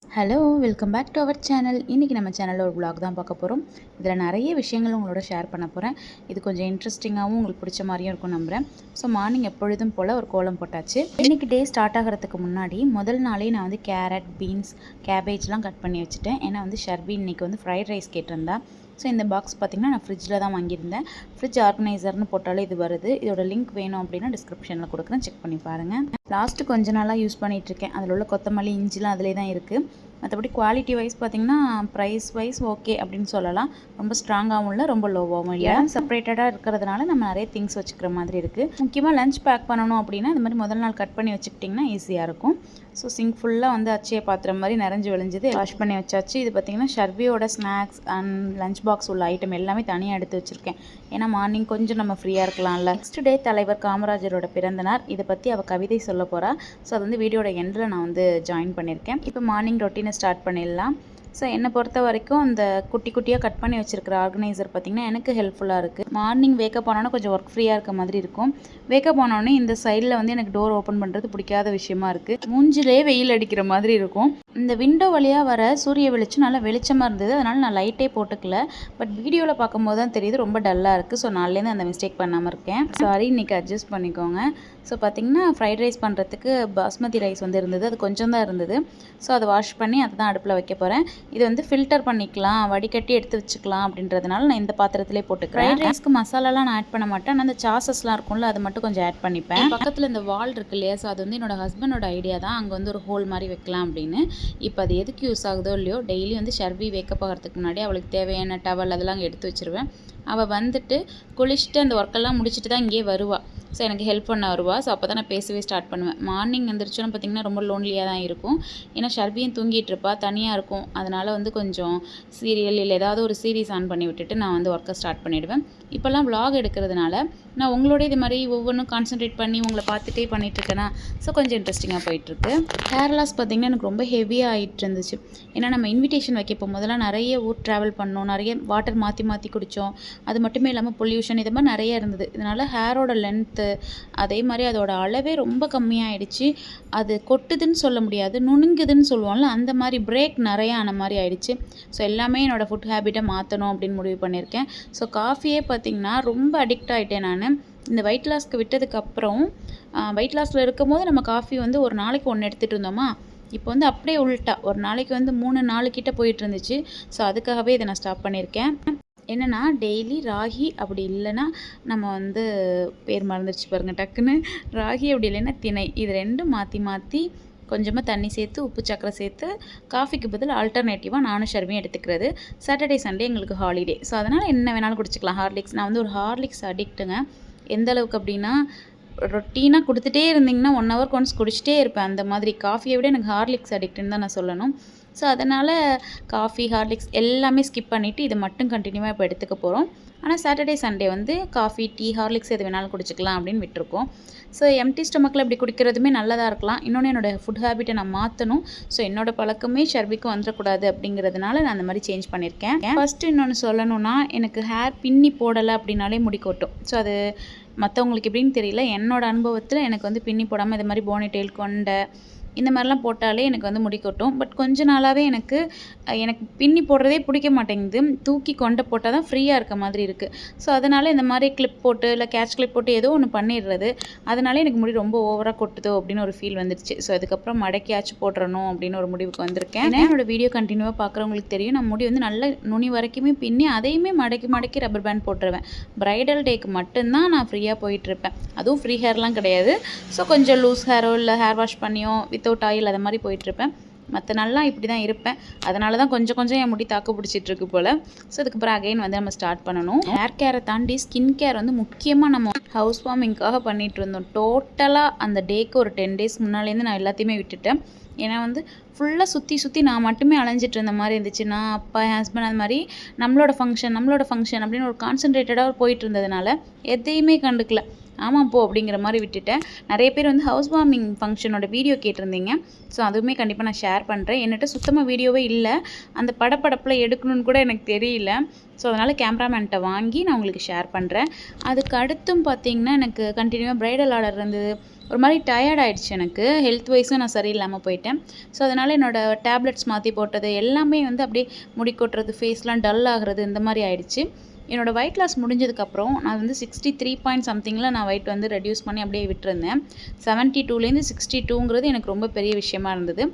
Hello welcome back to our channel. இன்றைக்கி நம்ம சேனலில் ஒரு vlog தான் பார்க்க போகிறோம். இதில் நிறைய விஷயங்கள் உங்களோட ஷேர் பண்ண போகிறேன். இது கொஞ்சம் இன்ட்ரெஸ்டிங்காகவும் உங்களுக்கு பிடிச்ச மாதிரியும் இருக்கும் நம்புகிறேன். ஸோ மார்னிங் எப்பொழுதும் போல் ஒரு கோலம் போட்டாச்சு. இன்றைக்கி டே ஸ்டார்ட் ஆகிறதுக்கு முன்னாடி முதல் நாளே நான் வந்து கேரட், பீன்ஸ், கேபேஜ்லாம் கட் பண்ணி வச்சுட்டேன். ஏன்னா வந்து ஷர்பி இன்றைக்கி வந்து ஃப்ரைட் ரைஸ் கேட்டிருந்தா. ஸோ இந்த பாக்ஸ் பார்த்திங்கன்னா நான் ஃப்ரிட்ஜில் தான் வாங்கியிருந்தேன். ஃப்ரிட்ஜ் ஆர்கனைசர்னு போட்டாலே இது வருது. இதோட லிங்க் வேணும் அப்படின்னா டிஸ்கிரிப்ஷனில் கொடுக்குறேன், செக் பண்ணி பாருங்கள். லாஸ்ட்டு கொஞ்ச நாளாக யூஸ் பண்ணிகிட்ருக்கேன். அதில் உள்ள கொத்தமல்லி, இஞ்சிலாம் அதிலே தான் இருக்குது. மற்றபடி குவாலிட்டி வைஸ் பார்த்திங்கன்னா ப்ரைஸ் வைஸ் ஓகே அப்படின்னு சொல்லலாம். ரொம்ப ஸ்ட்ராங்காகவும் இல்லை, ரொம்ப லோவாகவும் இல்லை. செப்பரேட்டடாக இருக்கிறதுனால நம்ம நிறைய திங்ஸ் வச்சுக்கிற மாதிரி இருக்குது. முக்கியமாக லஞ்ச் பேக் பண்ணணும் அப்படின்னா இந்த மாதிரி முதல் நாள் கட் பண்ணி வச்சுக்கிட்டிங்கன்னா ஈஸியாக இருக்கும். ஸோ சிங்க் ஃபுல்லாக வந்து அச்சய பாத்திரம் மாதிரி நிறைஞ்சு விளைஞ்சது வாஷ் பண்ணி வச்சாச்சு. இது பார்த்திங்கன்னா ஷர்பியோட ஸ்நாக்ஸ் அண்ட் லஞ்ச் பாக்ஸ் உள்ள ஐட்டம் எல்லாமே தனியாக எடுத்து வச்சுருக்கேன். ஏன்னா மார்னிங் கொஞ்சம் நம்ம ஃப்ரீயாக இருக்கலாம்ல. நெக்ஸ்ட் டே தலைவர் காமராஜரோட பிறந்தநாள். இதை பற்றி அவள் கவிதை சொல்ல போகிறா. ஸோ அது வந்து வீடியோட எண்டில் நான் வந்து ஜாயின் பண்ணியிருக்கேன். இப்போ மார்னிங் ரொட்டீனை ஸ்டார்ட் பண்ணிடலாம். ஸோ என்னை பொறுத்த வரைக்கும் அந்த குட்டி குட்டியாக கட் பண்ணி வச்சுருக்கிற ஆர்கனைசர் பார்த்திங்கன்னா எனக்கு ஹெல்ப்ஃபுல்லாக இருக்குது. மார்னிங் வேக்கப் ஆனோன்னா கொஞ்சம் ஒர்க் ஃப்ரீயாக இருக்க மாதிரி இருக்கும். வேக்கப் ஆனோடனே இந்த சைடில் வந்து எனக்கு டோர் ஓப்பன் பண்ணுறது பிடிக்காத விஷயமா இருக்குது. மூஞ்சிலே வெயில் அடிக்கிற மாதிரி இருக்கும். இந்த விண்டோ வழியாக வர சூரிய வெளிச்சம் நல்லா வெளிச்சமாக இருந்தது. அதனால் நான் லைட்டே போட்டுக்கல. பட் வீடியோவில் பார்க்கும்போது தான் தெரியுது ரொம்ப டல்லாக இருக்குது. ஸோ நாள்லேருந்து அந்த மிஸ்டேக் பண்ணாமல் இருக்கேன். சாரி, இன்றைக்கி அட்ஜஸ்ட் பண்ணிக்கோங்க. ஸோ பார்த்திங்கன்னா ஃப்ரைட் ரைஸ் பண்ணுறதுக்கு பாஸ்மதி ரைஸ் வந்து இருந்தது. அது கொஞ்சம் தான் இருந்தது. ஸோ அதை வாஷ் பண்ணி அதை தான் அடுப்பில் வைக்க போகிறேன். இது வந்து ஃபில்டர் பண்ணிக்கலாம், வடிகட்டி எடுத்து வச்சுக்கலாம் அப்படின்றதுனால நான் இந்த பாத்திரத்திலே போட்டுக்கிறேன். ஃப்ரைட் ரைஸ்க்கு மசாலாலாம் நான் ஆட் பண்ண மாட்டேன். ஆனால் அந்த சாசஸ்லாம் இருக்கும்ல, அது மட்டும் கொஞ்சம் ஆட் பண்ணிப்பேன். பக்கத்தில் இந்த வால் இருக்கு இல்லையா, ஸோ அது வந்து என்னோட ஹஸ்பண்டோட ஐடியா தான். அங்கே வந்து ஒரு ஹோல் மாதிரி வைக்கலாம் அப்படின்னு. இப்போ அது எதுக்கு யூஸ் ஆகுதோ இல்லையோ, டெய்லி வந்து ஷர்பி வேக்கப் ஆகிறதுக்கு முன்னாடி அவளுக்கு தேவையான டவல் அதெல்லாம் எடுத்து வச்சுருவேன். அவள் வந்துட்டு குளிச்சுட்டு அந்த ஒர்க்கெல்லாம் முடிச்சுட்டு தான் இங்கேயே வருவாள். ஸோ எனக்கு ஹெல்ப் பண்ண வருவாள். ஸோ அப்போ தான் நான் பேசவே ஸ்டார்ட் பண்ணுவேன். மார்னிங் வந்துருச்சுன்னு பார்த்திங்கன்னா ரொம்ப லோன்லியாக தான் இருக்கும். ஏன்னா ஷர்பியும் தூங்கிட்டு இருப்பா, தனியாக இருக்கும். அதனால் வந்து கொஞ்சம் சீரியல் இல்லை ஏதாவது ஒரு சீரீஸ் ஆன் பண்ணி விட்டுட்டு நான் வந்து ஒர்க்கை ஸ்டார்ட் பண்ணிவிடுவேன். இப்போல்லாம் vlog எடுக்கிறதுனால நான் உங்களோட இது மாதிரி ஒவ்வொன்றும் கான்சன்ட்ரேட் பண்ணி உங்களை பார்த்துட்டே பண்ணிகிட்ருக்கேன்னா ஸோ கொஞ்சம் இன்ட்ரெஸ்டிங்காக போயிட்டுருக்கு. ஹேர் லாஸ் பார்த்திங்கன்னா எனக்கு ரொம்ப ஹெவியாக ஆகிட்டு இருந்துச்சு. ஏன்னா நம்ம இன்விடேஷன் வைக்க போகும்போதெல்லாம் நிறைய ஊர் ட்ராவல் பண்ணோம், நிறைய வாட்டர் மாற்றி மாற்றி குடித்தோம். அது மட்டுமே இல்லாமல் பொல்யூஷன் இது மாதிரி நிறைய இருந்தது. இதனால் ஹேரோட லென்த்து அதே மாதிரி அதோட அளவே ரொம்ப கம்மியாகிடுச்சு. அது கொட்டுதுன்னு சொல்ல முடியாது, நுணுங்குதுன்னு சொல்லுவோம்ல, அந்த மாதிரி பிரேக் நிறையா ஆன மாதிரி ஆயிடுச்சு. ஸோ எல்லாமே என்னோடய ஃபுட் ஹேபிட்டை மாற்றணும் அப்படின்னு முடிவு பண்ணியிருக்கேன். ஸோ காஃபியே பார்த்திங்கன்னா ரொம்ப அடிக்ட் ஆகிட்டேன் நான். இந்த வெயிட் லாஸ்க்கு விட்டதுக்கப்புறம் வெயிட் லாஸில் இருக்கும் போது நம்ம காஃபி வந்து ஒரு நாளைக்கு 1 எடுத்துகிட்டு இருந்தோமா, இப்போ வந்து அப்படியே உள்ட்டா ஒரு நாளைக்கு வந்து 3-4 கிட்ட போயிட்டு இருந்துச்சு. ஸோ அதுக்காகவே இதை நான் ஸ்டாப் பண்ணியிருக்கேன். என்னென்னா டெய்லி ராகி, அப்படி இல்லைன்னா நம்ம வந்து பேர் மறந்துடுச்சு பாருங்கள் டக்குன்னு, ராகி அப்படி இல்லைன்னா திணை, இது ரெண்டும் மாற்றி மாற்றி கொஞ்சமாக தண்ணி சேர்த்து உப்பு சக்கரை சேர்த்து காஃபிக்கு பதில் ஆல்டர்னேட்டிவாக நானும் ஷர்பியும் எடுத்துக்கிறது. சாட்டர்டே சண்டே எங்களுக்கு ஹாலிடே. ஸோ அதனால் என்ன வேணாலும் குடிச்சிக்கலாம். ஹார்லிக்ஸ், நான் வந்து ஒரு ஹார்லிக்ஸ் அடிக்ட்டுங்க. எந்த அளவுக்கு அப்படின்னா ரொட்டீனாக கொடுத்துட்டே இருந்திங்கன்னா 1 ஹவருக்கு ஒன்ஸ் குடிச்சிட்டே இருப்பேன். அந்த மாதிரி காஃபியை விட எனக்கு ஹார்லிக்ஸ் அடிக்ட்டுன்னு தான் நான் சொல்லணும். ஸோ அதனால் காஃபி, ஹார்லிக்ஸ் எல்லாமே ஸ்கிப் பண்ணிவிட்டு இது மட்டும் கண்டினியூவாக இப்போ எடுத்துக்க போகிறோம். ஆனால் சாட்டர்டே சண்டே வந்து காஃபி, டீ, ஹார்லிக்ஸ் எது வேணாலும் குடிச்சிக்கலாம் அப்படின்னு விட்டுருக்கோம். ஸோ எம்டி ஸ்டொமக்கில் இப்படி குடிக்கிறதுமே நல்லதாக இருக்கலாம். இன்னொன்று என்னோடய ஃபுட் ஹேபிட்டை நான் மாற்றணும். ஸோ என்னோட பழக்கமே ஷர்பிக்கும் வந்துடக்கூடாது அப்படிங்கிறதுனால நான் அந்த மாதிரி சேஞ்ச் பண்ணியிருக்கேன். ஃபஸ்ட்டு இன்னொன்று சொல்லணும்னா, எனக்கு ஹேர் பின்னி போடலை அப்படின்னாலே முடி கொட்டும். ஸோ அது மற்றவங்களுக்கு எப்படின்னு தெரியல, என்னோடய அனுபவத்தில் எனக்கு வந்து பின்னி போடாமல் இது மாதிரி போனிடெயில், கொண்டை இந்த மாதிரிலாம் போட்டாலே எனக்கு வந்து முடி கொட்டும். பட் கொஞ்ச நாளாகவே எனக்கு பின்னி போடுறதே பிடிக்க மாட்டேங்குது. தூக்கி கொண்டை போட்டால் தான் ஃப்ரீயாக இருக்க மாதிரி இருக்குது. ஸோ அதனால் இந்த மாதிரி கிளிப் போட்டு இல்லை கேட்ச் கிளிப் போட்டு ஏதோ ஒன்று பண்ணிடுறது. அதனால எனக்கு முடி ரொம்ப ஓவராக கொட்டுதோ அப்படின்னு ஒரு ஃபீல் வந்துடுச்சு. ஸோ அதுக்கப்புறம் மடக்கியாச்சும் போட்டுறணும் அப்படின்னு ஒரு முடிவுக்கு வந்திருக்கேன். ஏன்னா என்னோட வீடியோ கண்டினியூவாக பார்க்குறவங்களுக்கு தெரியும், நான் முடி வந்து நல்ல நுனி வரைக்குமே பின்னி அதையுமே மடக்கி மடக்கி ரப்பர் பேண்ட் போட்டுருவேன். ப்ரைடல் டேக்கு மட்டும்தான் நான் ஃப்ரீயாக போயிட்டுருப்பேன். அதுவும் ஃப்ரீ ஹேர்லாம் கிடையாது. ஸோ கொஞ்சம் லூஸ் ஹேரோ இல்லை ஹேர் வாஷ் பண்ணியோ வித்தவுட் ஆயில் அதை மாதிரி போயிட்டுருப்பேன். மற்ற நாள்லாம் இப்படி தான் இருப்பேன். அதனால தான் கொஞ்சம் கொஞ்சம் என் முடி தாக்கு பிடிச்சிட்ருக்கு போல். ஸோ அதுக்கப்புறம் அகைன் வந்து நம்ம ஸ்டார்ட் பண்ணணும். ஹேர் கேரை தாண்டி ஸ்கின் கேர் வந்து முக்கியமாக நம்ம ஹவுஸ் வார்மிங்காக பண்ணிகிட்டு இருந்தோம். டோட்டலாக அந்த டேக்கு ஒரு 10 டேஸ் முன்னாலேருந்து நான் எல்லாத்தையுமே விட்டுட்டேன். ஏன்னா வந்து ஃபுல்லாக சுற்றி நான் மட்டுமே அலைஞ்சிட்டு இருந்த மாதிரி இருந்துச்சு. நான், அப்பா, என் ஹஸ்பண்ட் அந்த மாதிரி நம்மளோட ஃபங்க்ஷன் அப்படின்னு ஒரு கான்சன்ட்ரேட்டடாக போயிட்டு இருந்ததுனால எதையுமே கண்டுக்கல. ஆமாம் போ அப்படிங்கிற மாதிரி விட்டுட்டேன். நிறைய பேர் வந்து ஹவுஸ் வார்மிங் ஃபங்க்ஷனோட வீடியோ கேட்டிருந்தீங்க. ஸோ அதுவுமே கண்டிப்பாக நான் ஷேர் பண்ணுறேன். என்கிட்ட சுத்தமாக வீடியோவே இல்லை. அந்த படப்படப்பில் எடுக்கணும்னு கூட எனக்கு தெரியல. ஸோ அதனால் கேமராமேன்கிட்ட வாங்கி நான் உங்களுக்கு ஷேர் பண்ணுறேன். அதுக்கு அடுத்தும் பார்த்திங்கன்னா எனக்கு கண்டினியூவாக ப்ரைடல் ஆர்டர் இருந்தது. ஒரு மாதிரி டயர்ட் ஆகிடுச்சு எனக்கு. ஹெல்த் வைஸும் நான் சரியில்லாமல் போயிட்டேன். ஸோ அதனால் என்னோடய டேப்லெட்ஸ் மாற்றி போட்டது எல்லாமே வந்து அப்படியே முடி கொட்டுறது, ஃபேஸ்லாம் டல் ஆகுறது இந்த மாதிரி ஆயிடுச்சு. என்னோடய வெயிட் லாஸ் முடிஞ்சதுக்கப்புறம் நான் வந்து 63 பாயிண்ட் சம்திங்கில் நான் வெயிட் வந்து ரெடியூஸ் பண்ணி அப்படியே விட்டுருந்தேன். 72லேருந்து 62ங்கிறது எனக்கு ரொம்ப பெரிய விஷயமா இருந்தது.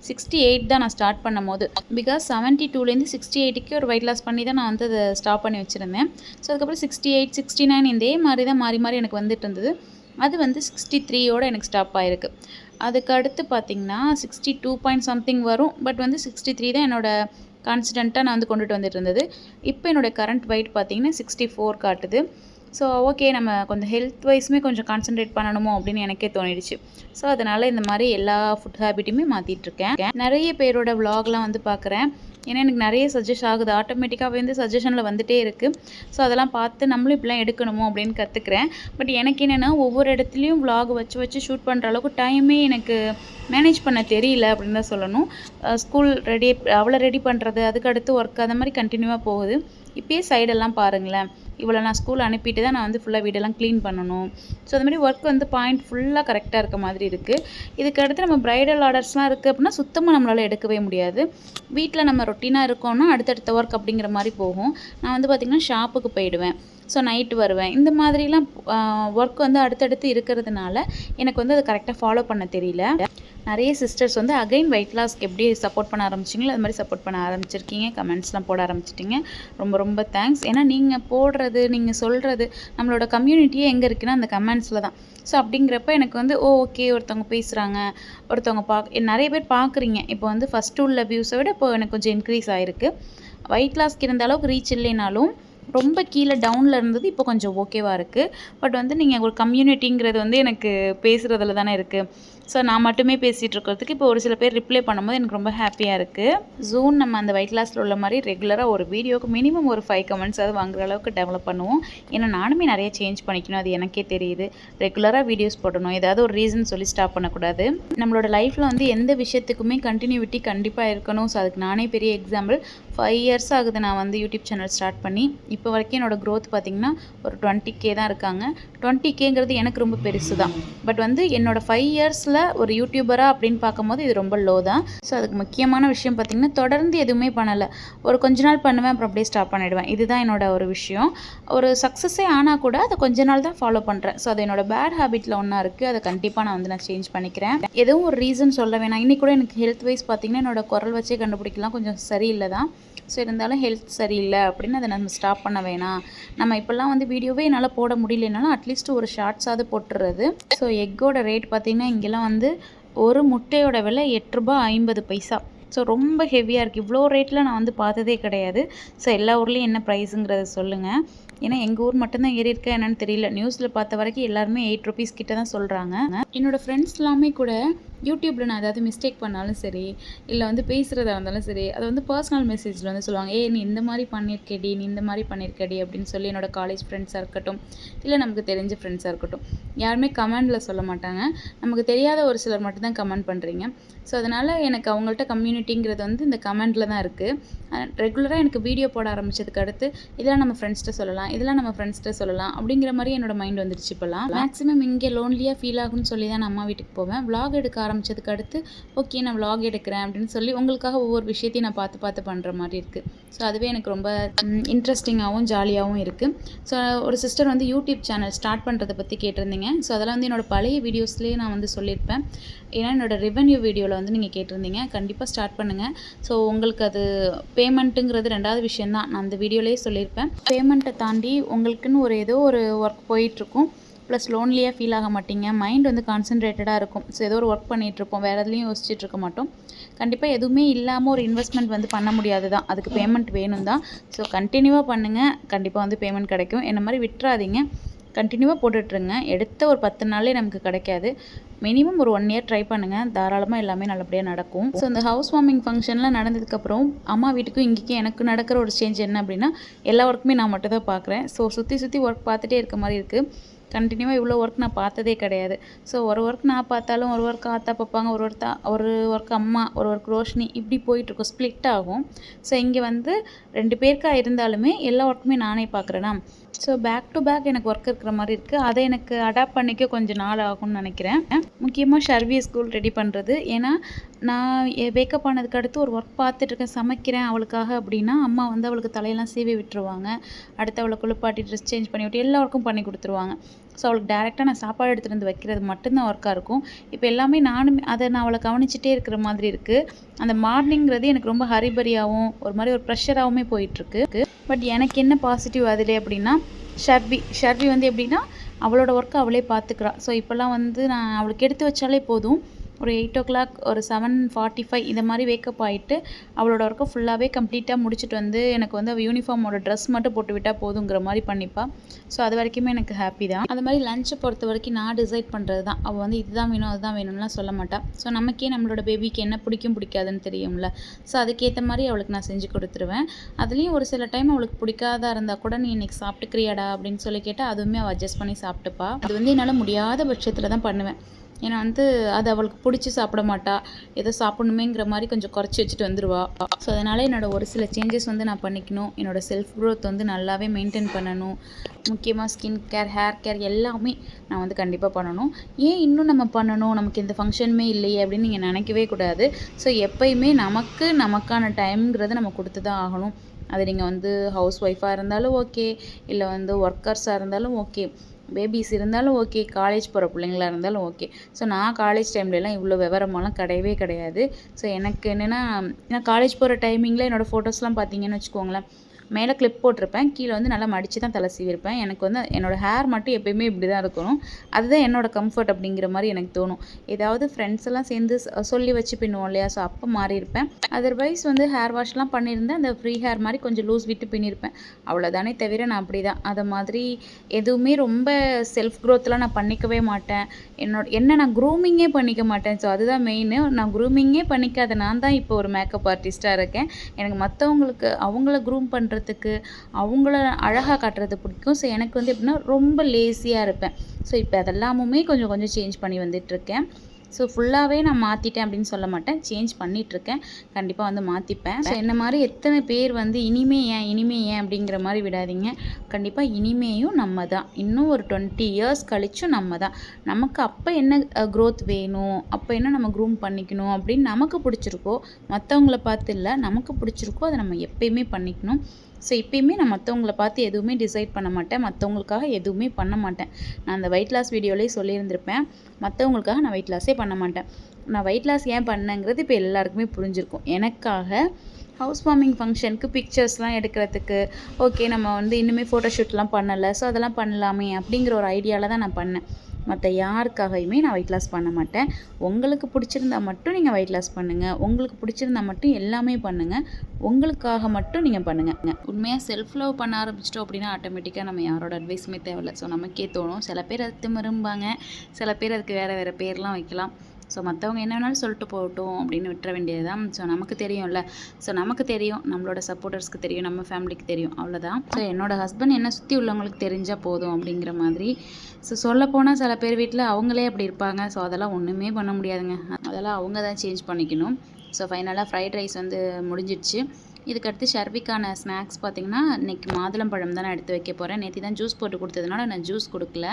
68 தான் நான் ஸ்டார்ட் பண்ணும்போது. பிகாஸ் 72லேருந்து 68க்கு ஒரு வெயிட் லாஸ் பண்ணி தான் நான் வந்து அதை ஸ்டாப் பண்ணி வச்சுருந்தேன். ஸோ அதுக்கப்புறம் 68, 69 இதே மாதிரி தான் மாறி மாறி எனக்கு வந்துட்டு இருந்தது. அது வந்து 63யோட எனக்கு ஸ்டாப் ஆகிருக்கு. அதுக்கு அடுத்து பார்த்திங்கன்னா 62 பாயிண்ட் சம்திங் வரும். பட் வந்து 63 தான் என்னோடய கான்ஸ்டண்ட்டாக நான் வந்து கொண்டுட்டு வந்துட்டு இருந்தது. இப்போ என்னோடய கரண்ட் வெயிட் பார்த்திங்கன்னா 64 காட்டுது. ஸோ ஓகே, நம்ம கொஞ்சம் ஹெல்த் வைஸுமே கொஞ்சம் கான்சன்ட்ரேட் பண்ணணுமோ அப்படின்னு எனக்கே தோணிடுச்சு. ஸோ அதனால் இந்த மாதிரி எல்லா ஃபுட் ஹேபிட்டுமே மாற்றிட்டுருக்கேன். நிறைய பேரோட விலாக்லாம் வந்து பார்க்குறேன். ஏன்னா எனக்கு நிறைய சஜஸ்ட் ஆகுது, ஆட்டோமேட்டிக்காகவே வந்து சஜஷனில் வந்துகிட்டே இருக்குது. ஸோ அதெல்லாம் பார்த்து நம்மளும் இப்படிலாம் எடுக்கணுமோ அப்படின்னு கற்றுக்குறேன். பட் எனக்கு என்னென்னா ஒவ்வொரு இடத்துலையும் விலாக் வச்சு வச்சு ஷூட் பண்ணுற அளவுக்கு டைமே எனக்கு மேனேஜ் பண்ண தெரியல அப்படின்னு தான் சொல்லணும். ஸ்கூல் ரெடி, அவளை ரெடி பண்ணுறது, அதுக்கடுத்து ஒர்க், அந்த மாதிரி கண்டினியூவாக போகுது. இப்போயே சைடெல்லாம் பாருங்களேன், இவ்வளோ நான் ஸ்கூல் அனுப்பிட்டு தான் நான் வந்து ஃபுல்லாக வீடெல்லாம் க்ளீன் பண்ணணும். ஸோ அது மாதிரி ஒர்க் வந்து பாயிண்ட் ஃபுல்லாக கரெக்டாக இருக்க மாதிரி இருக்குது. இதுக்கு அடுத்து நம்ம ப்ரைடல் ஆர்டர்ஸ்லாம் இருக்குது அப்படின்னா சுத்தமாக நம்மளால் எடுக்கவே முடியாது. வீட்டில் நம்ம ரொட்டீனாக இருக்கோன்னா அடுத்தடுத்த ஒர்க் அப்படிங்கிற மாதிரி போகும். நான் வந்து பார்த்திங்கன்னா ஷாப்புக்கு போயிடுவேன். ஸோ நைட்டு வருவேன். இந்த மாதிரிலாம் ஒர்க் வந்து அடுத்தடுத்து இருக்கிறதுனால எனக்கு வந்து அதை கரெக்டாக ஃபாலோ பண்ண தெரியல. நிறைய சிஸ்டர்ஸ் வந்து அகைன் வெயிட் லாஸ்க்கு எப்படி சப்போர்ட் பண்ண ஆரம்பிச்சிங்களோ அது மாதிரி சப்போர்ட் பண்ண ஆரம்பிச்சிருக்கீங்க. கமெண்ட்ஸ்லாம் போட ஆரம்பிச்சிட்டிங்க. ரொம்ப ரொம்ப தேங்க்ஸ். ஏன்னா நீங்கள் போடுறது, நீங்கள் சொல்கிறது, நம்மளோட கம்யூனிட்டியே எங்கே இருக்குன்னா அந்த கமெண்ட்ஸில் தான். ஸோ அப்படிங்கிறப்ப எனக்கு வந்து ஓகே, ஒருத்தவங்க பேசுகிறாங்க, ஒருத்தவங்க நிறைய பேர் பார்க்குறீங்க. இப்போ வந்து ஃபஸ்ட்டு உள்ள வியூஸை விட இப்போ எனக்கு கொஞ்சம் இன்க்ரீஸ் ஆகிருக்கு. வெயிட் லாஸ்க்கு இருந்த அளவுக்கு ரீச் இல்லைனாலும் ரொம்ப கீழே டவுனில் இருந்தது, இப்போ கொஞ்சம் ஓகேவாக இருக்குது. பட் வந்து நீங்கள் ஒரு கம்யூனிட்டிங்கிறது வந்து எனக்கு பேசுகிறதுல தானே இருக்குது. ஸோ நான் மட்டுமே பேசிகிட்டு இருக்கிறதுக்கு இப்போ ஒரு சில பேர் ரிப்ளை பண்ணும்போது எனக்கு ரொம்ப ஹாப்பியாக இருக்குது. ஜூன் நம்ம அந்த வெயிட் லாஸில் உள்ள மாதிரி ரெகுலராக ஒரு வீடியோக்கு மினிமம் ஒரு 5 கமெண்ட்ஸ் அது வாங்குற அளவுக்கு டெவலப் பண்ணுவோம். ஏன்னா நானுமே நிறைய சேஞ்ச் பண்ணிக்கணும், அது எனக்கே தெரியுது. ரெகுலராக வீடியோஸ் போடணும், ஏதாவது ஒரு ரீசன் சொல்லி ஸ்டாப் பண்ணக்கூடாது. நம்மளோட லைஃப்பில் வந்து எந்த விஷயத்துக்குமே கண்டினியூவிட்டி கண்டிப்பாக இருக்கணும். ஸோ அதுக்கு நானே பெரிய எக்ஸாம்பிள். 5 இயர்ஸ் ஆகுது நான் வந்து யூடியூப் சேனல் ஸ்டார்ட் பண்ணி. இப்போ வரைக்கும் என்னோடய க்ரோத் பார்த்திங்கன்னா ஒரு 20K தான் இருக்காங்க. 20Kங்கிறது எனக்கு ரொம்ப பெருசு தான். பட் வந்து என்னோடய 5 இயர்ஸில் ஒரு யூடியூபராக அப்படின்னு பார்க்கும்போது இது ரொம்ப லோ தான். ஸோ அதுக்கு முக்கியமான விஷயம் பார்த்திங்கன்னா தொடர்ந்து எதுவுமே பண்ணலை. ஒரு கொஞ்ச நாள் பண்ணுவேன், அப்புறம் அப்படியே ஸ்டாப் பண்ணிவிடுவேன். இதுதான் என்னோட ஒரு விஷயம். ஒரு சக்ஸஸே ஆனால் கூட அதை கொஞ்ச நாள் தான் ஃபாலோ பண்ணுறேன். ஸோ அது என்னோட பேட் ஹேபிட்டில் ஒன்றா இருக்குது. அதை கண்டிப்பாக நான் சேஞ்ச் பண்ணிக்கிறேன். எதுவும் ஒரு ரீசன் சொல்ல வேணாம். இன்றைக்கி கூட எனக்கு ஹெல்த் வைஸ் பார்த்திங்கன்னா என்னோட குரல் வச்சே கண்டுபிடிக்கலாம், கொஞ்சம் சரியில்லை தான். ஸோ இருந்தாலும் ஹெல்த் சரியில்லை அப்படின்னு அதை நம்ம ஸ்டாப் பண்ண வேணாம். நம்ம இப்போல்லாம் வந்து வீடியோவே என்னால் போட முடியலனாலும் அட்லீஸ்ட் ஒரு ஷார்ட்ஸாவது போட்டுறது. ஸோ எக்கோட ரேட் பார்த்திங்கன்னா இங்கெல்லாம் வந்து ஒரு முட்டையோட விலை ₹8.50. ஸோ ரொம்ப ஹெவியாக இருக்குது. இவ்வளோ ரேட்டில் நான் வந்து பார்த்ததே கிடையாது. ஸோ எல்லா ஊர்லேயும் என்ன ப்ரைஸுங்கிறத சொல்லுங்கள். ஏன்னா எங்கள் ஊர் மட்டும்தான் ஏறி இருக்கா என்னன்னு தெரியல. நியூஸில் பார்த்த வரைக்கும் எல்லாருமே ₹8 கிட்ட தான் சொல்கிறாங்க. என்னோடய ஃப்ரெண்ட்ஸ் எல்லாமே கூட யூடியூப்பில் நான் ஏதாவது மிஸ்டேக் பண்ணாலும் சரி, இல்லை வந்து பேசுகிறதா இருந்தாலும் சரி, அதை வந்து பர்சனல் மெசேஜில் வந்து சொல்லுவாங்க. நீ இந்த மாதிரி பண்ணியிருக்கேடி, நீ இந்த மாதிரி பண்ணியிருக்கடி அப்படின்னு சொல்லி என்னோடய காலேஜ் ஃப்ரெண்ட்ஸாக இருக்கட்டும், இல்லை நமக்கு தெரிஞ்ச ஃப்ரெண்ட்ஸாக இருக்கட்டும், யாருமே கமெண்டில் சொல்ல மாட்டாங்க. நமக்கு தெரியாத ஒரு சிலர் மட்டும்தான் கமெண்ட் பண்ணுறீங்க. ஸோ அதனால் எனக்கு அவங்கள்ட்ட கம்யூனிட்டிங்கிறது வந்து இந்த கமெண்டில் தான் இருக்குது. ரெகுலராக எனக்கு வீடியோ போட ஆரம்பித்ததுக்கு அடுத்து இதெல்லாம் நம்ம ஃப்ரெண்ட்ஸ்கிட்ட சொல்லலாம், இதெல்லாம் நம்ம ஃப்ரெண்ட்ஸ்கிட்ட சொல்லலாம் அப்படிங்கிற மாதிரி என்னோடய மைண்ட் வந்துடுச்சு. இப்போலாம் மேக்ஸிமம் இங்கே லோன்லியாக ஃபீல் ஆகும்னு சொல்லி தான் நான் அம்மா வீட்டுக்கு போவேன். விலாக் எடுக்க ஆரம்பித்ததுக்கு அடுத்து ஓகே நான் விலாக் எடுக்கிறேன் அப்படின்னு சொல்லி உங்களுக்காக ஒவ்வொரு விஷயத்தையும் நான் பார்த்து பார்த்து பண்ணுற மாதிரி இருக்குது. ஸோ அதுவே எனக்கு ரொம்ப இன்ட்ரெஸ்டிங்காகவும் ஜாலியாகவும் இருக்குது. ஸோ ஒரு சிஸ்டர் வந்து யூடியூப் சேனல் ஸ்டார்ட் பண்ணுறதை பற்றி கேட்டிருந்தீங்க. ஸோ அதெல்லாம் வந்து என்னோடய பழைய வீடியோஸ்லேயே நான் வந்து சொல்லியிருப்பேன். ஏன்னா என்னோடய ரெவென்யூ வீடியோவில் வந்து நீங்கள் கேட்டிருந்தீங்க. கண்டிப்பாக ஸ்டார்ட் பண்ணுங்கள். ஸோ உங்களுக்கு அது பேமெண்ட்டுங்கிறது 2வது விஷயந்தான். நான் அந்த வீடியோலேயே சொல்லியிருப்பேன். பேமெண்ட்டை தாண்டி உங்களுக்குன்னு ஏதோ ஒரு ஒர்க் போயிட்டுருக்கும். ப்ளஸ் லோன்லியாக ஃபீல் ஆக மாட்டீங்க. மைண்ட் வந்து கான்சன்ட்ரேட்டடாக இருக்கும். ஸோ ஏதோ ஒரு ஒர்க் பண்ணிகிட்ருப்போம், வேறு எதுலேயும் யோசிச்சுட்டு இருக்க மாட்டோம். கண்டிப்பாக எதுவுமே இல்லாமல் ஒரு இன்வெஸ்ட்மெண்ட் வந்து பண்ண முடியாது தான். அதுக்கு பேமெண்ட் வேணும் தான். ஸோ கண்டினியூவாக பண்ணுங்கள், கண்டிப்பாக வந்து பேமெண்ட் கிடைக்கும். என்ன மாதிரி விட்டுறாதீங்க, கண்டினியூவாக போட்டுட்ருங்க. எடுத்த ஒரு 10 நாள்லேயே நமக்கு கிடைக்காது. மினிமம் ஒரு 1 இயர் ட்ரை பண்ணுங்கள், தாராளமாக எல்லாமே நல்லபடியாக நடக்கும். ஸோ இந்த ஹவுஸ் வார்மிங் ஃபங்க்ஷன்லாம் நடந்ததுக்கப்புறம் அம்மா வீட்டுக்கும் இங்கேயும் எனக்கு நடக்கிற ஒரு சேஞ்ச் என்ன அப்படின்னா, எல்லா ஒர்க்குமே நான் மட்டும் தான் பார்க்குறேன். ஸோ சுற்றி சுற்றி ஒர்க் பார்த்துட்டே இருக்க மாதிரி இருக்குது. கண்டினியூவாக இவ்வளோ ஒர்க் நான் பார்த்ததே கிடையாது. ஸோ ஒரு ஒர்க் நான் பார்த்தாலும் ஒரு ஒர்க் ஆத்தா பார்ப்பாங்க, ஒரு ஒர்க் அம்மா, ஒரு ஒர்க் ரோஷினி இப்படி போயிட்டுருக்கும், ஸ்ப்ளிட் ஆகும். ஸோ இங்கே வந்து 2 பேருக்கா இருந்தாலுமே எல்லா ஒர்க்குமே நானே பார்க்குறேனா, ஸோ பேக் டு பேக் எனக்கு ஒர்க் இருக்கிற மாதிரி இருக்குது. அதை எனக்கு அடாப்ட் பண்ணிக்க கொஞ்சம் நாள் ஆகும்னு நினைக்கிறேன். முக்கியமாக ஷர்வியை ஸ்கூல் ரெடி பண்ணுறது. ஏன்னா நான் வேக்கப் ஆனதுக்கு அடுத்து ஒரு ஒர்க் பார்த்துட்ருக்கேன், சமைக்கிறேன் அவளுக்காக அப்படின்னா, அம்மா வந்து அவளுக்கு தலையெல்லாம் சீவி விட்டுருவாங்க. அடுத்து அவளை குளிப்பாட்டி ட்ரெஸ் சேஞ்ச் பண்ணி விட்டு எல்லா ஒர்க்கும் பண்ணி கொடுத்துருவாங்க. ஸோ அவளுக்கு டேரெக்டாக நான் சாப்பாடு எடுத்துகிட்டு வந்து வைக்கிறது மட்டும்தான் ஒர்க்காக இருக்கும். இப்போ எல்லாமே நான் அவளை கவனிச்சிட்டே இருக்கிற மாதிரி இருக்குது. அந்த மார்னிங்கிறது எனக்கு ரொம்ப ஹரிபரியாகவும் ஒரு மாதிரி ஒரு ப்ரெஷராகவுமே போயிட்டுருக்கு. பட் எனக்கு என்ன பாசிட்டிவ் அதிலே அப்படின்னா, ஷர்வி வந்து எப்படின்னா அவளோட ஒர்க்கை அவளே பார்த்துக்கிறா. ஸோ இப்போல்லாம் வந்து நான் அவளுக்கு எடுத்து வச்சாலே போதும், ஒரு 8 o'clock ஒரு 7:45 இந்த மாதிரி வேக்கப் ஆகிட்டு அவளோட ஒர்க்கை ஃபுல்லாகவே கம்ப்ளீட்டாக முடிச்சுட்டு வந்து எனக்கு வந்து அவள் யூனிஃபார்மோட ட்ரெஸ் மட்டும் போட்டு விட்டால் போதுங்கிற மாதிரி பண்ணிப்பாள். ஸோ அது வரைக்குமே எனக்கு ஹாப்பி தான். அது மாதிரி லஞ்சை பொறுத்த வரைக்கும் நான் டிசைட் பண்ணுறது தான். அவள் வந்து இதுதான் வேணும் அதுதான் வேணும்லாம் சொல்ல மாட்டாள். ஸோ நமக்கே நம்மளோட பேபிக்கு என்ன பிடிக்காதுன்னு தெரியும்ல. ஸோ அதுக்கேற்ற மாதிரி அவளுக்கு நான் செஞ்சு கொடுத்துருவேன். அதுலேயும் ஒரு சில டைம் அவளுக்கு பிடிக்காதா இருந்தால் கூட நீ இன்றைக்கி சாப்பிட்டுக்கிறியாடா அப்படின்னு சொல்லி கேட்டால் அதுவுமே அவள் அட்ஜஸ்ட் பண்ணி சாப்பிட்டுப்பா. அது வந்து என்னால் முடியாத பட்சத்தில் தான் பண்ணுவேன். ஏன்னா வந்து அது அவளுக்கு பிடிச்சி சாப்பிட மாட்டா, ஏதோ சாப்பிடணுமேங்கிற மாதிரி கொஞ்சம் குறைச்சி வச்சுட்டு வந்துடுவா. ஸோ அதனால் என்னோடய ஒரு சில சேஞ்சஸ் வந்து நான் பண்ணிக்கணும். என்னோடய செல்ஃப் க்ரோத் வந்து நல்லாவே மெயின்டைன் பண்ணணும். முக்கியமாக ஸ்கின் கேர், ஹேர் கேர் எல்லாமே நான் வந்து கண்டிப்பாக பண்ணணும். ஏன் இன்னும் நம்ம பண்ணணும், நமக்கு எந்த ஃபங்க்ஷனுமே இல்லையே அப்படின்னு நீங்கள் நினைக்கவே கூடாது. ஸோ எப்போயுமே நமக்கான டைம்ங்கிறத நம்ம கொடுத்து தான் ஆகணும். அது நீங்கள் வந்து ஹவுஸ் ஒய்ஃபாக இருந்தாலும் ஓகே, இல்லை வந்து ஒர்க்கர்ஸாக இருந்தாலும் ஓகே, பேபிஸ் இருந்தாலும் ஓகே, காலேஜ் போகிற பிள்ளைங்களா இருந்தாலும் ஓகே. ஸோ நான் காலேஜ் டைம்லலாம் இவ்வளோ விவரமெல்லாம் கிடையவே. ஸோ எனக்கு என்னென்னா, நான் காலேஜ் போகிற டைமிங்கில் என்னோடய ஃபோட்டோஸ்லாம் பார்த்தீங்கன்னு வச்சுக்கோங்களேன், மேலே கிளிப் போட்டிருப்பேன், கீழே வந்து நல்லா மடித்து தான் தலை சீவிருப்பேன். எனக்கு வந்து என்னோடய ஹேர் மட்டும் எப்போயுமே இப்படி தான் இருக்கணும், அதுதான் என்னோடய கம்ஃபர்ட் அப்படிங்கிற மாதிரி எனக்கு தோணும். ஏதாவது ஃப்ரெண்ட்ஸ் எல்லாம் சேர்ந்து சொல்லி வச்சு பின்னுவோம் இல்லையா, ஸோ அப்போ மாறியிருப்பேன். அதர்வைஸ் வந்து ஹேர் வாஷ்லாம் பண்ணியிருந்தேன், அந்த ஃப்ரீ ஹேர் மாதிரி கொஞ்சம் லூஸ் விட்டு பின்னிருப்பேன், அவ்வளோதானே தவிர நான் அப்படி தான். அதை மாதிரி எதுவுமே ரொம்ப செல்ஃப் க்ரோத்லாம் நான் பண்ணிக்கவே மாட்டேன். நான் க்ரூமிங்கே பண்ணிக்க மாட்டேன். ஸோ அதுதான் மெயின். நான் க்ரூமிங்கே பண்ணிக்காத நான் தான் இப்போ ஒரு மேக்கப் ஆர்டிஸ்ட்டாக இருக்கேன். எனக்கு மற்றவங்களுக்கு அவங்கள க்ரூம் பண்ணுறதுக்கு, அவங்கள அழகாக காட்டுறது பிடிக்கும். ஸோ எனக்கு வந்து எப்படின்னா ரொம்ப லேசியாக இருப்பேன். ஸோ இப்போ அதெல்லாமுமே கொஞ்சம் சேஞ்ச் பண்ணி வந்துட்டுருக்கேன். ஸோ ஃபுல்லாகவே நான் மாற்றிட்டேன் அப்படின்னு சொல்ல மாட்டேன், சேஞ்ச் பண்ணிகிட்ருக்கேன், கண்டிப்பாக வந்து மாற்றிப்பேன். ஸோ என்ன மாதிரி எத்தனை பேர் வந்து இனிமே ஏன் அப்படிங்கிற மாதிரி விடாதீங்க. கண்டிப்பாக இனிமேயும் நம்ம தான், இன்னும் ஒரு 20 years கழிச்சும் நம்ம தான். நமக்கு அப்போ என்ன க்ரோத் வேணும், அப்போ என்ன நம்ம க்ரூம் பண்ணிக்கணும் அப்படின்னு நமக்கு பிடிச்சிருக்கோ, மற்றவங்கள பார்த்து இல்லை, நமக்கு பிடிச்சிருக்கோ அதை நம்ம எப்பயுமே பண்ணிக்கணும். ஸோ இப்போயுமே நான் மற்றவங்கள பார்த்து எதுவுமே டிசைட் பண்ண மாட்டேன், மற்றவங்களுக்காக எதுவுமே பண்ண மாட்டேன். நான் அந்த வெயிட் லாஸ் வீடியோலேயே சொல்லியிருந்திருப்பேன், மற்றவங்களுக்காக நான் வெயிட் லாஸே பண்ண மாட்டேன். நான் வெயிட் லாஸ் ஏன் பண்ணேங்கிறது இப்போ எல்லாருக்குமே புரிஞ்சிருக்கும். எனக்காக ஹவுஸ் வார்மிங் ஃபங்க்ஷனுக்கு பிக்சர்ஸ்லாம் எடுக்கிறதுக்கு, ஓகே நம்ம வந்து இன்னுமே ஃபோட்டோஷூட்லாம் பண்ணலை, ஸோ அதெல்லாம் பண்ணலாமே அப்படிங்கிற ஒரு ஐடியாவில் தான் நான் பண்ணேன். மற்ற யாருக்காகவுமே நான் வெயிட் லாஸ் பண்ண மாட்டேன். உங்களுக்கு பிடிச்சிருந்தா மட்டும் நீங்கள் வெயிட் லாஸ் பண்ணுங்கள், உங்களுக்கு பிடிச்சிருந்தா மட்டும் எல்லாமே பண்ணுங்கள், உங்களுக்காக மட்டும் நீங்கள் பண்ணுங்கள். உண்மையாக செல்ஃப் லவ் பண்ண ஆரம்பிச்சிட்டோம் அப்படின்னா ஆட்டோமேட்டிக்காக நம்ம யாரோட அட்வைஸுமே தேவையில்லை. ஸோ நமக்கே தோணும். சில பேர் அது திமிரும்பாங்க, சில பேர் அதுக்கு வேறு பேர்லாம் வைக்கலாம். ஸோ மற்றவங்க என்ன வேணாலும் சொல்லிட்டு போகட்டும் அப்படின்னு விட்டுற வேண்டியது தான். ஸோ நமக்கு தெரியும்ல, ஸோ நமக்கு தெரியும், நம்மளோட சப்போர்ட்டர்ஸ்க்கு தெரியும், நம்ம ஃபேமிலிக்கு தெரியும், அவ்வளோதான். ஸோ என்னோடய ஹஸ்பண்ட் என்னை சுற்றி உள்ளவங்களுக்கு தெரிஞ்சால் போதும் அப்படிங்கிற மாதிரி. ஸோ சொல்லப்போனால் சில பேர் வீட்டில் அவங்களே அப்படி இருப்பாங்க. ஸோ அதெல்லாம் ஒன்றுமே பண்ண முடியாதுங்க, அதெல்லாம் அவங்க தான் சேஞ்ச் பண்ணிக்கணும். ஸோ ஃபைனலாக ஃப்ரைட் ரைஸ் வந்து முடிஞ்சிடுச்சு. இதுக்கடுத்து ஷர்விக்கான ஸ்நாக்ஸ் பார்த்திங்கன்னா, இன்றைக்கி மாதுளம்பழம் தான் நான் எடுத்து வைக்க போகிறேன். நேற்று தான் ஜூஸ் போட்டு கொடுத்ததுனால நான் ஜூஸ் கொடுக்கல.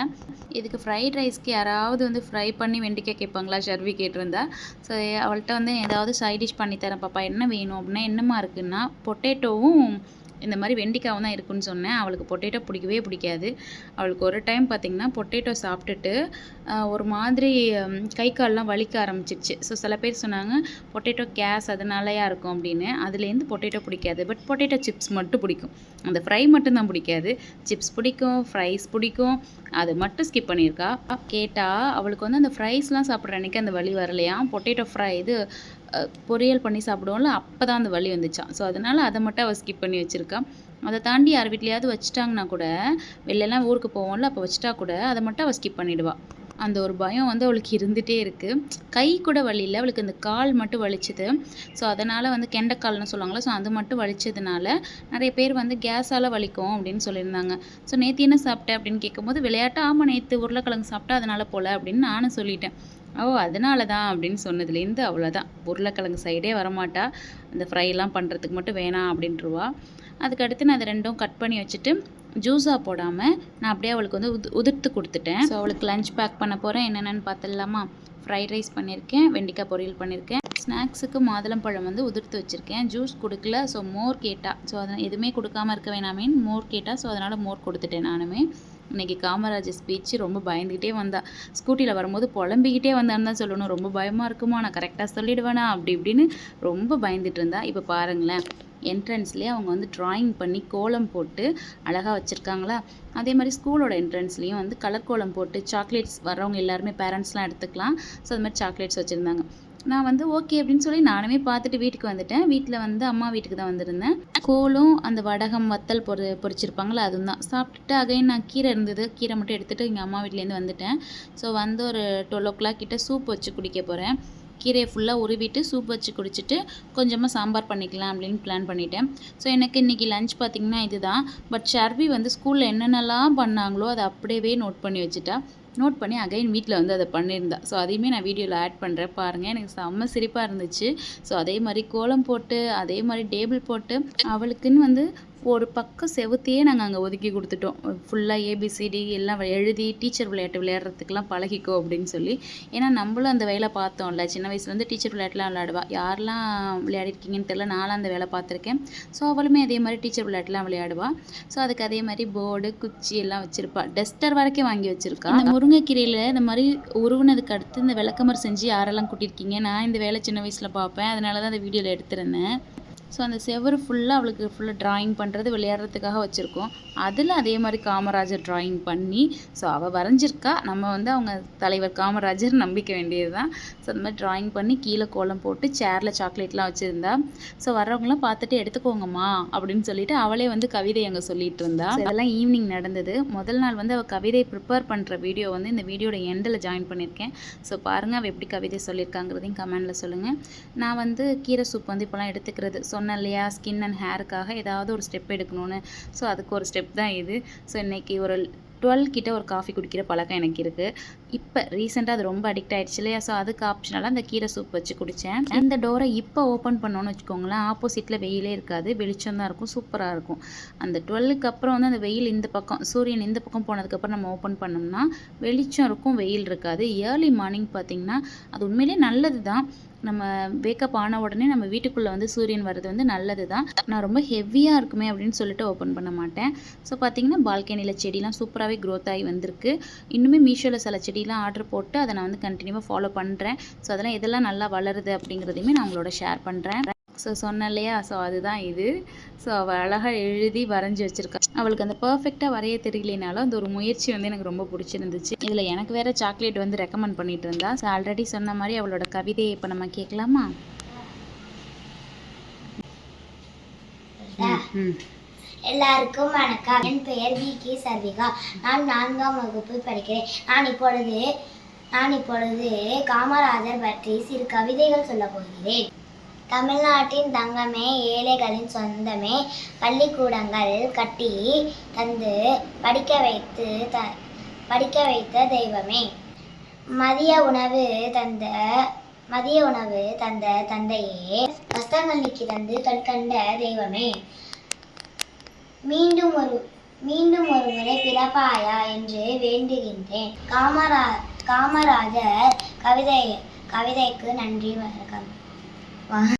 இதுக்கு ஃப்ரைட் ரைஸ்க்கு யாராவது வந்து ஃப்ரை பண்ணி வெண்டைக்காய் கேட்பாங்களா, ஷர்வி கேட்டிருந்தா. ஸோ அவள்கிட்ட வந்து ஏதாவது சைட் டிஷ் பண்ணித்தரேன் பாப்பா, என்ன வேணும் அப்படின்னா, என்னம்மா இருக்குன்னா பொட்டேட்டோவும் இந்த மாதிரி வெண்டைக்காவும் தான் இருக்குன்னு சொன்னேன். அவளுக்கு பொட்டேட்டோ பிடிக்காது. அவளுக்கு ஒரு டைம் பார்த்திங்கன்னா பொட்டேட்டோ சாப்பிட்டுட்டு ஒரு மாதிரி கை கால்லாம் வலிக்க ஆரம்பிச்சிருச்சு. ஸோ சில பேர் சொன்னாங்க பொட்டேட்டோ கேஸ் அதனாலயா இருக்கும் அப்படின்னு. அதுலேருந்து பொட்டேட்டோ பிடிக்காது, பட் பொட்டேட்டோ சிப்ஸ் மட்டும் பிடிக்கும். அந்த ஃப்ரை மட்டும்தான் பிடிக்காது, சிப்ஸ் பிடிக்கும், ஃப்ரைஸ் பிடிக்கும், அது மட்டும் ஸ்கிப் பண்ணியிருக்கா. கேட்டால் அவளுக்கு வந்து அந்த ஃப்ரைஸ்லாம் சாப்பிட்ற அன்றைக்கி அந்த வலி வரலையா, பொட்டேட்டோ ஃப்ரை இது பொரியல் பண்ணி சாப்பிடுவோம்ல, அப்போ தான் அந்த வலி வந்துச்சான். ஸோ அதனால் அதை மட்டும் அவள் ஸ்கிப் பண்ணி வச்சுருக்கா. அதை தாண்டி யார் வீட்லையாவது வச்சுட்டாங்கன்னா கூட, வெளிலலாம் ஊருக்கு போவோம்ல, அப்போ வச்சுட்டா கூட அதை மட்டும் அவள் ஸ்கிப் பண்ணிவிடுவாள். அந்த ஒரு பயம் வந்து அவளுக்கு இருந்துகிட்டே இருக்குது. கை கூட வலியில, அவளுக்கு அந்த கால் மட்டும் வலிச்சுது. ஸோ அதனால் வந்து கெண்டைக்கால்னு சொல்லுவாங்கள்ல, ஸோ அது மட்டும் வலிச்சதுனால நிறைய பேர் வந்து கேஸால் வலிக்கும் அப்படின்னு சொல்லியிருந்தாங்க. ஸோ நேற்று என்ன சாப்பிட்டேன் அப்படின்னு கேட்கும்போது விளையாட்டு, ஆமாம் நேற்று உருளைக்கிழங்கு சாப்பிட்டா அதனால் போல் அப்படின்னு நானும் சொல்லிட்டேன். ஓ அதனால தான் அப்படின்னு சொன்னதுலேருந்து அவ்வளோதான். உருளைக்கிழங்கு சைடே வரமாட்டா. அந்த ஃப்ரைலாம் பண்ணுறதுக்கு மட்டும் வேணாம் அப்படின்ட்டுருவா. அதுக்கடுத்து நான் அதை ரெண்டும் கட் பண்ணி வச்சுட்டு ஜூஸாக போடாமல் நான் அப்படியே அவளுக்கு வந்து உதிர்த்து கொடுத்துட்டேன். ஸோ அவளுக்கு லஞ்ச் பேக் பண்ண போகிறேன். என்னென்னு பார்த்துடலாமா? ஃப்ரைட் ரைஸ் பண்ணியிருக்கேன், வெண்டைக்காய் பொரியல் பண்ணியிருக்கேன். ஸ்நாக்ஸுக்கு மாதுளம்பழம் வந்து உதிர்த்து வச்சுருக்கேன். ஜூஸ் கொடுக்கல, ஸோ மோர் கேட்டா. ஸோ அதை எதுவுமே கொடுக்காமல் இருக்க வேணாமேன்னு மோர் கேட்டா. ஸோ அதனால் மோர் கொடுத்துட்டேன் நானுமே. இன்றைக்கி காமராஜர் ஸ்பீச் ரொம்ப பயந்துக்கிட்டே வந்தா. ஸ்கூட்டியில் வரும்போது புலம்பிக்கிட்டே வந்தான்னு தான் சொல்லணும். ரொம்ப பயமாக இருக்குமா, நான் கரெக்டாக சொல்லிடுவேனா அப்படி இப்படின்னு ரொம்ப பயந்துட்டு இருந்தா. இப்போ பாருங்களேன், என்ட்ரன்ஸ்லேயே அவங்க வந்து ட்ராயிங் பண்ணி கோலம் போட்டு அழகாக வச்சுருக்காங்களா. அதே மாதிரி ஸ்கூலோட என்ட்ரன்ஸ்லேயும் வந்து கலர் கோலம் போட்டு சாக்லேட்ஸ் வர்றவங்க எல்லாருமே பேரண்ட்ஸ்லாம் எடுத்துக்கலாம். ஸோ அது மாதிரி சாக்லேட்ஸ் வச்சுருந்தாங்க. நான் வந்து ஓகே அப்படின்னு சொல்லி நானுமே பார்த்துட்டு வீட்டுக்கு வந்துட்டேன். வீட்டில் வந்து அம்மா வீட்டுக்கு தான் வந்திருந்தேன். கோலும் அந்த வடகம் வத்தல் பொரிச்சிருப்பாங்களே அதுவும் தான் சாப்பிட்டுட்டு அகைன் நான் கீரை இருந்தது, கீரை மட்டும் எடுத்துகிட்டு இங்கே அம்மா வீட்லேருந்து வந்துட்டேன். ஸோ வந்து ஒரு 12 கிட்ட சூப் வச்சு குடிக்க போகிறேன். கீரையை ஃபுல்லாக உருவிட்டு சூப் வச்சு குடிச்சிட்டு கொஞ்சமாக சாம்பார் பண்ணிக்கலாம் அப்படின்னு பிளான் பண்ணிட்டேன். ஸோ எனக்கு இன்றைக்கி லஞ்ச் பார்த்திங்கன்னா இதுதான். பட் ஷர்வி வந்து ஸ்கூலில் என்னென்னலாம் பண்ணாங்களோ அதை அப்படியே நோட் பண்ணி வச்சுட்டா. நோட் பண்ணி அகைன் வீட்டில் வந்து அதை பண்ணியிருந்தா. ஸோ அதையுமே நான் வீடியோவில் ஆட் பண்ணுறேன் பாருங்கள். எனக்கு செம்ம சிரிப்பாக இருந்துச்சு. ஸோ அதே மாதிரி கோலம் போட்டு அதே மாதிரி டேபிள் போட்டு அவளுக்குன்னு வந்து ஒரு பக்கம் செவுத்தையே நாங்கள் அங்கே ஒதுக்கி கொடுத்துட்டோம். ஃபுல்லாக ஏபிசிடி எல்லாம் எழுதி டீச்சர் விளையாட்டு விளையாடுறதுக்கெலாம் பழகிக்கோ அப்படின்னு சொல்லி. ஏன்னா நம்மளும் அந்த வேலை பார்த்தோம்ல, சின்ன வயசுலேருந்து டீச்சர் விளையாட்டுலாம் விளையாடுவா. யாரெல்லாம் விளையாடிருக்கீங்கன்னு தெரியல, நானும் அந்த வேலை பார்த்துருக்கேன். ஸோ அவளுமே அதே மாதிரி டீச்சர் விளையாட்டுலாம் விளையாடுவா. ஸோ அதுக்கு அதே மாதிரி போர்டு குச்சி எல்லாம் வச்சுருப்பா. டஸ்டர் வரைக்கும் வாங்கி வச்சுருக்கா. இந்த முருங்கைக்கீரையில் இந்த மாதிரி உருவினதுக்கு அடுத்து இந்த விளக்கமர் செஞ்சு யாரெல்லாம் கூட்டியிருக்கீங்க. நான் இந்த வேலை சின்ன வயசில் பார்ப்பேன், அதனால தான் அந்த வீடியோவில் எடுத்திருந்தேன். ஸோ அந்த செவரு ஃபுல்லாக அவளுக்கு ஃபுல்லாக ட்ராயிங் பண்ணுறது விளையாடுறதுக்காக வச்சுருக்கோம். அதில் அதே மாதிரி காமராஜர் ட்ராயிங் பண்ணி ஸோ அவள் வரைஞ்சிருக்கா. நம்ம வந்து அவங்க தலைவர் காமராஜர் நம்பிக்க வேண்டியது தான். ஸோ அந்த மாதிரி ட்ராயிங் பண்ணி கீழே கோலம் போட்டு சேரில் சாக்லேட்லாம் வச்சுருந்தா. ஸோ வர்றவங்களாம் பார்த்துட்டு எடுத்துக்கோங்கம்மா அப்படின்னு சொல்லிட்டு அவளே வந்து கவிதை அங்கே சொல்லிட்டு இருந்தா. இதெல்லாம் ஈவினிங் நடந்தது. முதல் நாள் வந்து அவள் கவிதை ப்ரிப்பேர் பண்ணுற வீடியோ வந்து இந்த வீடியோட எண்டில் ஜாயின் பண்ணியிருக்கேன். ஸோ பாருங்கள் அவள் எப்படி கவிதை சொல்லியிருக்காங்கிறதையும் கமெண்டில் சொல்லுங்கள். நான் வந்து கீரை சூப் வந்து இப்போலாம் எடுத்துக்கிறது சொன்னேன் இல்லையா, ஸ்கின் அண்ட் ஹேருக்காக ஏதாவது ஒரு ஸ்டெப் எடுக்கணும்னு. ஸோ அதுக்கு ஒரு ஸ்டெப் தான் இது. ஸோ இன்றைக்கி ஒரு 12 கிட்ட ஒரு காஃபி குடிக்கிற பழக்கம் எனக்கு இருக்குது. இப்போ ரீசெண்டாக அது ரொம்ப அடிக்ட் ஆகிடுச்சு இல்லையா. ஸோ அதுக்கு ஆப்ஷனலாக அந்த கீரை சூப் வச்சு குடித்தேன். இந்த டோரை இப்போ ஓப்பன் பண்ணோன்னு வச்சுக்கோங்களேன், ஆப்போசிட்டில் வெயிலே இருக்காது, வெளிச்சம் தான் இருக்கும், சூப்பராக இருக்கும். அந்த 12க்கு அப்புறம் வந்து அந்த வெயில் இந்த பக்கம் சூரியன் இந்த பக்கம் போனதுக்கப்புறம் நம்ம ஓப்பன் பண்ணோம்னா வெளிச்சம் இருக்கும், வெயில் இருக்காது. ஏர்லி மார்னிங் பார்த்திங்கன்னா அது உண்மையிலே நல்லது தான். நம்ம வேக்கப் ஆன உடனே நம்ம வீட்டுக்குள்ளே வந்து சூரியன் வர்றது வந்து நல்லது தான். நான் ரொம்ப ஹெவியாக இருக்குமே அப்படின்னு சொல்லிட்டு ஓப்பன் பண்ண மாட்டேன். ஸோ பார்த்திங்கன்னா பால்கனியில் செடிலாம் சூப்பராகவே க்ரோத் ஆகி வந்திருக்கு. இன்னுமே மீஷோவில் சில செடிலாம் ஆர்டர் போட்டு அதை நான் வந்து கண்டினியூவாக ஃபாலோ பண்ணுறேன். ஸோ அதெல்லாம் எதெல்லாம் நல்லா வளருது அப்படிங்கிறதையுமே நான் உங்களோட ஷேர் பண்ணுறேன். ஸோ சொன்னேன் இல்லையா, ஸோ அதுதான் இது. ஸோ அவள் அழகாக எழுதி வரைஞ்சி வச்சுருக்கா. அவளுக்கு அந்த பர்ஃபெக்டாக வரைய தெரியலனாலும் அந்த ஒரு முயற்சி வந்து எனக்கு ரொம்ப பிடிச்சிருந்துச்சு. இதில் எனக்கு வேறு சாக்லேட் வந்து ரெக்கமெண்ட் பண்ணிட்டு இருந்தா. ஸோ ஆல்ரெடி சொன்ன மாதிரி அவளோட கவிதையை இப்போ நம்ம கேட்கலாமா? எல்லாருக்கும் வணக்கம். என் பெயர் வி.கே. சர்விகா. நான் 4ஆம் வகுப்பு படிக்கிறேன். நான் இப்பொழுது காமராஜர் பற்றி சிறு கவிதைகள் சொல்ல போகிறேன். தமிழ்நாட்டின் தங்கமே, ஏழைகளின் சொந்தமே, பள்ளிக்கூடங்கள் கட்டி தந்து படிக்க வைத்த தெய்வமே, மதிய உணவு தந்த தந்தையே, கஷ்டங்கள் நீக்கி தந்து கண்கண்ட தெய்வமே, மீண்டும் ஒரு முறை பிறப்பாயா என்று வேண்டுகின்றேன். காமராஜர் கவிதைக்கு நன்றி. வணக்கம்.